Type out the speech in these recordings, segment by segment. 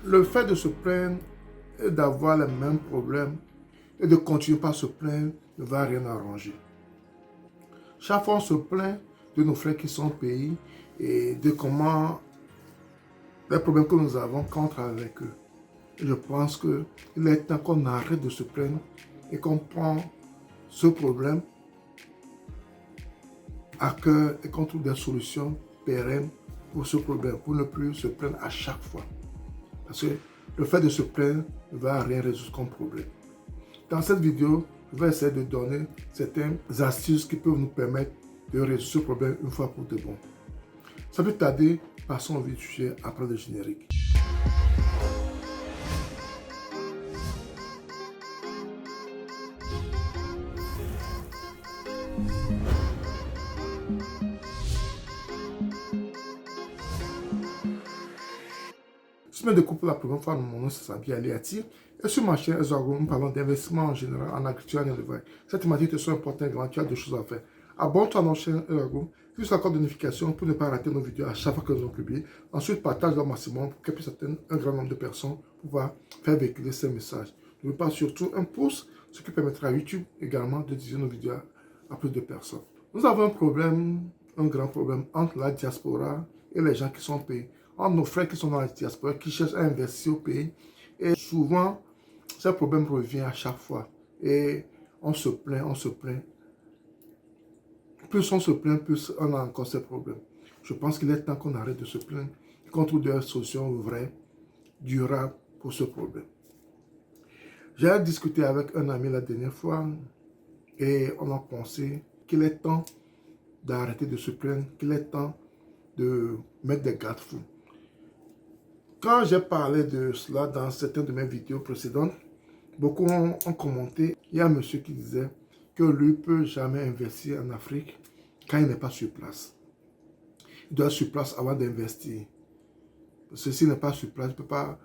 Le fait de se plaindre et d'avoir les mêmes problèmes et de continuer par se plaindre ne va rien arranger. Chaque fois on se plaint de nos frères qui sont au pays et de comment les problèmes que nous avons quand on travaille avec eux. Et je pense qu'il est temps qu'on arrête de se plaindre et qu'on prend ce problème à cœur et qu'on trouve des solutions pérennes pour ce problème, pour ne plus se plaindre à chaque fois. Parce que le fait de se plaindre ne va rien résoudre comme problème. Dans cette vidéo, je vais essayer de donner certaines astuces qui peuvent nous permettre de résoudre ce problème une fois pour de bon. Sans plus tarder, passons au vif du sujet après le générique. Si je découvre pour la première fois, mon nom c'est Sabi Aliati. Et sur ma chaîne Ezoago, nous parlons d'investissement en général en agriculture et en élevage. Cette thématique te sont importantes et tu as deux choses à faire. Abonne-toi à notre chaîne Ezoago, clique sur la cloche de notification pour ne pas rater nos vidéos à chaque fois que nous allons publier. Ensuite, partage-le au maximum pour qu'elle puisse atteindre un grand nombre de personnes pour pouvoir faire véhiculer ces messages. N'oublie pas surtout un pouce, ce qui permettra à YouTube également de diffuser nos vidéos à plus de personnes. Nous avons un problème, un grand problème entre la diaspora et les gens qui sont payés. Entre nos frères qui sont dans la diaspora, qui cherchent à investir au pays. Et souvent, ce problème revient à chaque fois. Et on se plaint, on se plaint. Plus on se plaint, plus on a encore ces problèmes. Je pense qu'il est temps qu'on arrête de se plaindre et qu'on trouve des solutions vraies, durables pour ce problème. J'ai discuté avec un ami la dernière fois et on a pensé qu'il est temps d'arrêter de se plaindre, qu'il est temps de mettre des garde-fous. Quand j'ai parlé de cela dans certaines de mes vidéos précédentes, beaucoup ont commenté. Il y a un monsieur qui disait que lui ne peut jamais investir en Afrique quand il n'est pas sur place. Il doit être sur place avant d'investir. Parce que s'il n'est pas sur place, il ne peut pas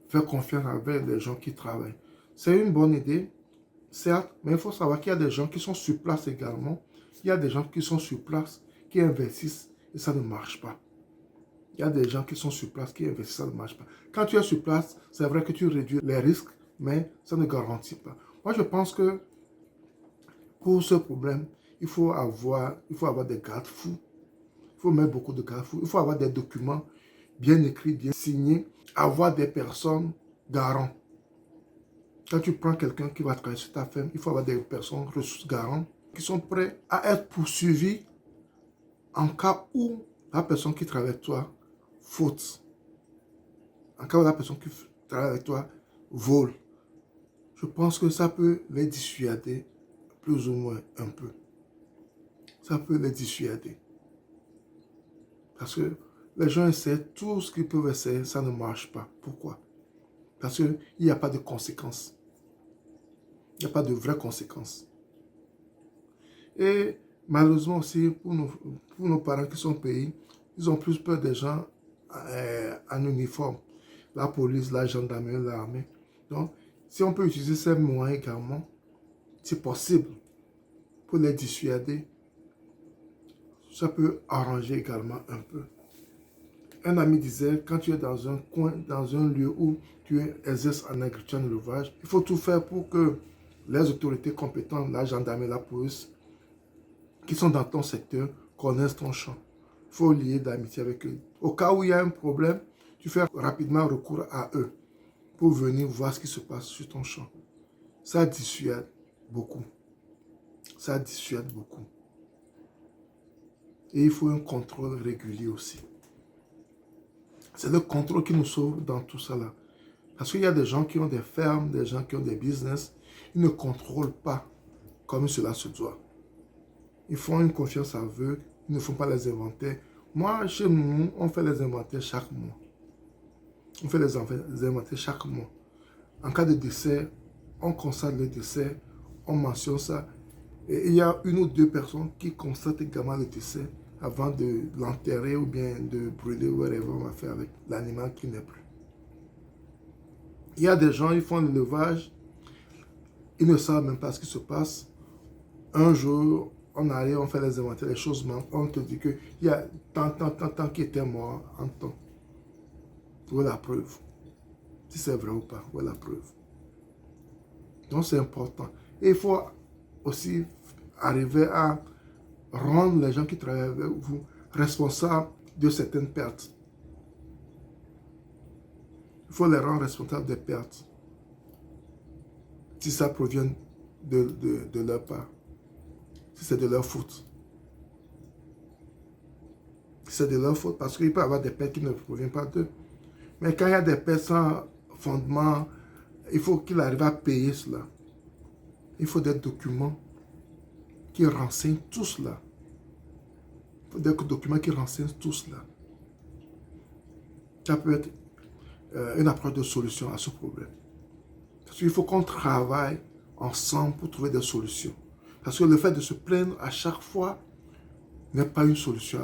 faire confiance avec les gens qui travaillent. C'est une bonne idée, certes, mais il faut savoir qu'il y a des gens qui sont sur place également. Il y a des gens qui sont sur place, qui investissent et ça ne marche pas. Il y a des gens qui sont sur place, qui investissent, ça ne marche pas. Quand tu es sur place, c'est vrai que tu réduis les risques, mais ça ne garantit pas. Moi, je pense que pour ce problème, il faut avoir des garde-fous. Il faut mettre beaucoup de garde-fous. Il faut avoir des documents bien écrits, bien signés. Avoir des personnes garantes. Quand tu prends quelqu'un qui va travailler sur ta ferme, il faut avoir des personnes ressources garantes qui sont prêtes à être poursuivies en cas où la personne qui travaille avec toi faute. En cas où la personne qui travaille avec toi vole. Je pense que ça peut les dissuader plus ou moins un peu. Ça peut les dissuader. Parce que les gens essaient tout ce qu'ils peuvent essayer, ça ne marche pas. Pourquoi? Parce qu'il n'y a pas de conséquences. Il n'y a pas de vraies conséquences. Et malheureusement aussi, pour nos parents qui sont au pays, ils ont plus peur des gens en uniforme. La police, la gendarmerie, l'armée. Donc, si on peut utiliser ces moyens également, c'est possible pour les dissuader. Ça peut arranger également un peu. Un ami disait, quand tu es dans un coin, dans un lieu où tu exerces en agriculture et en élevage, il faut tout faire pour que les autorités compétentes, la gendarmerie, la police, qui sont dans ton secteur, connaissent ton champ. Il faut lier d'amitié avec eux. Au cas où il y a un problème, tu fais rapidement recours à eux pour venir voir ce qui se passe sur ton champ. Ça dissuade beaucoup. Ça dissuade beaucoup. Et il faut un contrôle régulier aussi. C'est le contrôle qui nous sauve dans tout ça là. Parce qu'il y a des gens qui ont des fermes, des gens qui ont des business, ils ne contrôlent pas comme cela se doit. Ils font une confiance aveugle, ils ne font pas les inventaires. Moi, chez nous, on fait les inventaires chaque mois. On fait les inventaires chaque mois. En cas de décès, on constate le décès, on mentionne ça. Et il y a une ou deux personnes qui constatent également le décès avant de l'enterrer ou bien de brûler ou whatever on va faire avec l'animal qui n'est plus. Il y a des gens, ils font l'élevage, ils ne savent même pas ce qui se passe. Un jour, on arrive, on fait les inventaires, les choses manquent, on te dit qu'il y a tant qui était mort en temps. Pour la preuve. si c'est vrai ou pas, où est la preuve. Donc c'est important. Et il faut aussi arriver à rendre les gens qui travaillent avec vous responsables de certaines pertes. Il faut les rendre responsables des pertes. Si ça provient de leur part. Si c'est de leur faute. Si c'est de leur faute, parce qu'il peut y avoir des pertes qui ne proviennent pas d'eux. Mais quand il y a des pertes sans fondement, il faut qu'il arrive à payer cela. Il faut des documents qui renseignent tout cela. Il faut des documents qui renseignent tout cela. Ça peut être une approche de solution à ce problème. Parce qu'il faut qu'on travaille ensemble pour trouver des solutions. Parce que le fait de se plaindre à chaque fois n'est pas une solution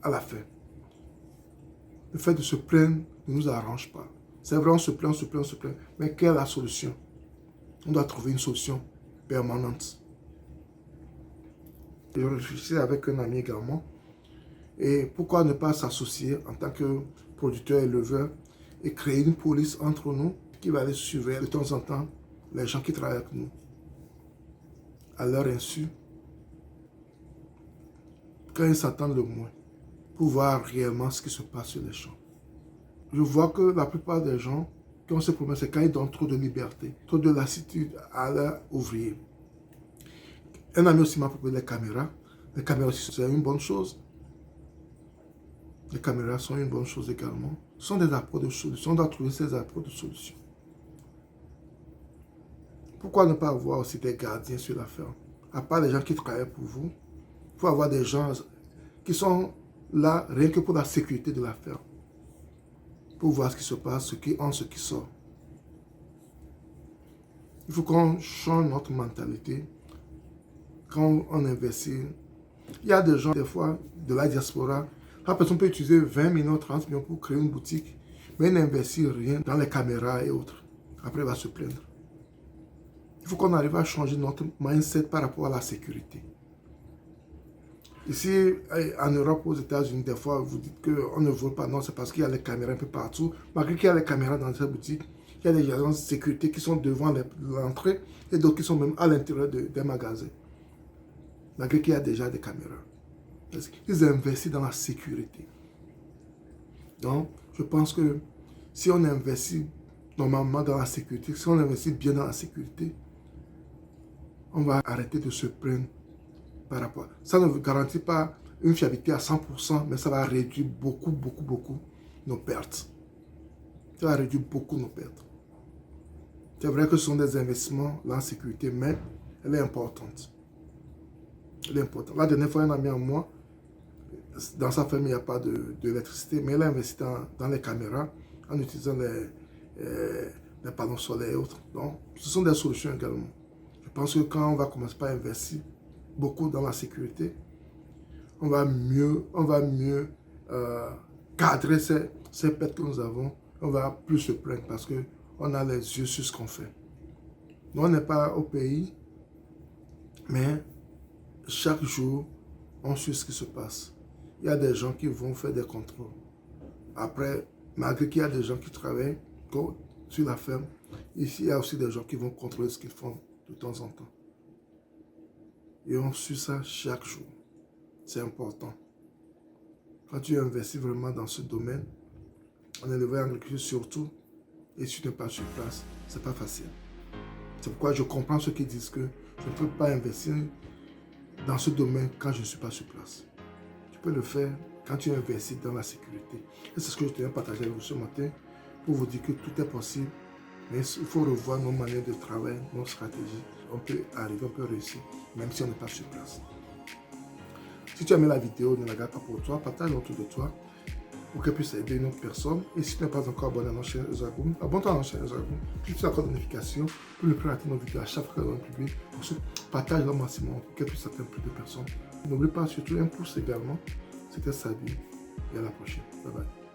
à la fin. Le fait de se plaindre ne nous arrange pas. C'est vrai, on se plaint, on se plaint, on se plaint. Mais quelle est la solution? On doit trouver une solution permanente. Je réfléchissais avec un ami également. Et pourquoi ne pas s'associer en tant que producteur éleveur et créer une police entre nous qui va aller surveiller de temps en temps les gens qui travaillent avec nous à leur insu quand ils s'entendent le moins pour voir réellement ce qui se passe sur les champs. Je vois que la plupart des gens qui ont ce problème, c'est quand ils donnent trop de liberté, trop de lassitude à leurs ouvriers. Un ami aussi m'a proposé les caméras. Les caméras aussi, c'est une bonne chose. Les caméras sont une bonne chose également. Ce sont des apports de solutions. On doit trouver ces apports de solutions. Pourquoi ne pas avoir aussi des gardiens sur la ferme? À part les gens qui travaillent pour vous, il faut avoir des gens qui sont là rien que pour la sécurité de la ferme. Pour voir ce qui se passe, ce qui entre, ce qui sort. Il faut qu'on change notre mentalité quand on investit. Il y a des gens, des fois, de la diaspora. La personne peut utiliser 20 millions, 30 millions pour créer une boutique, mais elle n'investit rien dans les caméras et autres. Après, elle va se plaindre. Il faut qu'on arrive à changer notre mindset par rapport à la sécurité. Ici, en Europe, aux États-Unis, des fois, vous dites qu'on ne vole pas. Non, c'est parce qu'il y a les caméras un peu partout. Malgré qu'il y a les caméras dans cette boutique, il y a des agents de sécurité qui sont devant l'entrée et d'autres qui sont même à l'intérieur des magasins. Malgré qu'il y a déjà des caméras. Parce qu'ils investissent dans la sécurité. Donc, je pense que si on investit normalement dans la sécurité, si on investit bien dans la sécurité, on va arrêter de se plaindre par rapport. Ça ne garantit pas une fiabilité à 100%, mais ça va réduire beaucoup nos pertes. Ça va réduire beaucoup nos pertes. C'est vrai que ce sont des investissements dans la sécurité, mais elle est importante. Elle est importante. La dernière fois, un ami à moi, dans sa famille, il n'y a pas d'électricité, mais elle a investi dans les caméras en utilisant les panneaux solaires et autres. Donc, ce sont des solutions également. Je pense que quand on va commencer par investir beaucoup dans la sécurité, on va mieux cadrer ces pertes que nous avons. On va plus se plaindre parce qu'on a les yeux sur ce qu'on fait. Nous, on n'est pas au pays, mais chaque jour, on suit ce qui se passe. Il y a des gens qui vont faire des contrôles. Après, malgré qu'il y a des gens qui travaillent sur la ferme, ici, il y a aussi des gens qui vont contrôler ce qu'ils font de temps en temps. Et on suit ça chaque jour. C'est important. Quand tu investis vraiment dans ce domaine, en élevage agricole surtout, et si tu n'es pas sur place, c'est pas facile. C'est pourquoi je comprends ceux qui disent que je ne peux pas investir dans ce domaine quand je ne suis pas sur place. Tu peux le faire quand tu investis dans la sécurité. Et c'est ce que je tenais à partager avec vous ce matin pour vous dire que tout est possible. Mais il faut revoir nos manières de travail, nos stratégies. On peut arriver, on peut réussir, même si on n'est pas sur place. Si tu as aimé la vidéo, ne la garde pas pour toi, partage-la autour de toi pour qu'elle puisse aider une autre personne. Et si tu n'es pas encore abonné à notre chaîne Ezagoum, abonne-toi à notre chaîne Ezagoum, clique sur la cloche de notification pour ne plus rater nos vidéos à chaque fois qu'on publie. Ensuite, partage-la au maximum pour qu'elle puisse atteindre plus de personnes. N'oublie pas surtout un pouce également. C'était Sabi et à la prochaine. Bye bye.